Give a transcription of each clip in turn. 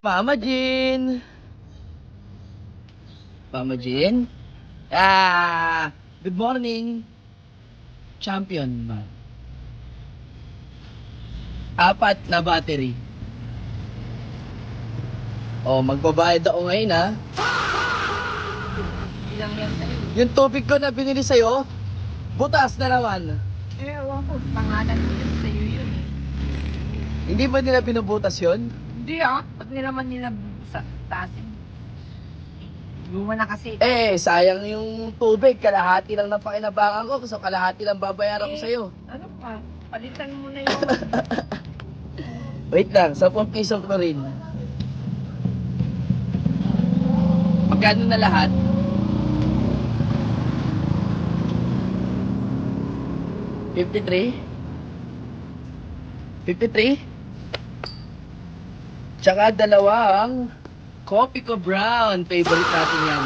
Mama Jean. Mama Jean? Good morning. Champion ma. 4 na battery. Oh, magbabayad ako ngayon ha. Ilang yan sa'yo? Yung tubig ko na binili sa'yo, butas na naman. Ewan ko, pangalan mo yun sa'yo yun. Hindi ba nila binubutas yun? Hindi pag niraman nila sa tasin. Luma na kasi. Sayang yung tubig. Kalahati lang ng pakinabangan ko. So, kalahati lang babayaran ko sa'yo. Ano pa? Palitan mo na yun. Wait lang, 10 piso ko rin. Magkano na lahat? 53? 53? Tsaka dalawang coffee ko brown. Favorite natin yan.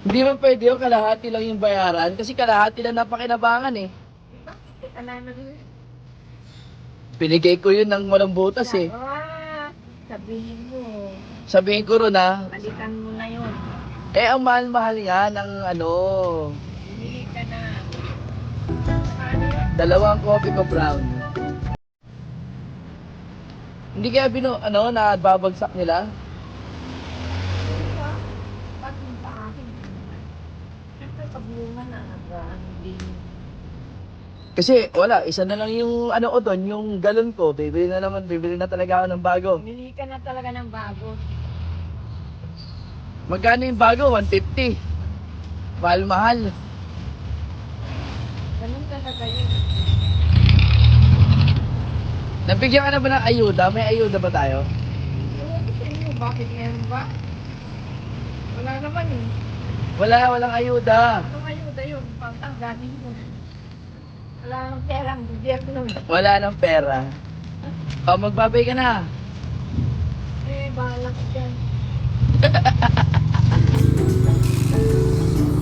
Hindi man pwede yung kalahati lang yung bayaran kasi kalahati lang na pakinabangan eh. Bakit? Alam mo. Binigay ko yun ng walang butas eh. Sabihin mo. Sabihin ko ron ha, Palitan mo na yun. ang mahal-mahal nga ng ano, Bumili ka na. Ano yun? dalawang coffee ko brown. Hindi kaya nababagsak nila? Pag yung akin. Siyempre pag luma na, hindi. Kasi wala, isa na lang yung ano ko doon, yung galon ko. Bibili na talaga ako ng bago. Bumili ka na talaga ng bago. Magkano yung bago? 150. Mahal-mahal. Ganun talaga yun. Nabigyan ka na ba ng ayuda? May ayuda ba tayo? Ewan ko sa inyo, bakit meron ba? Wala naman eh. Walang ayuda. Ano ayuda yun? Pangtangganin mo. Wala nang pera ang gobyerno eh. Wala nang pera. Magbabay ka na. Bahala ko dyan.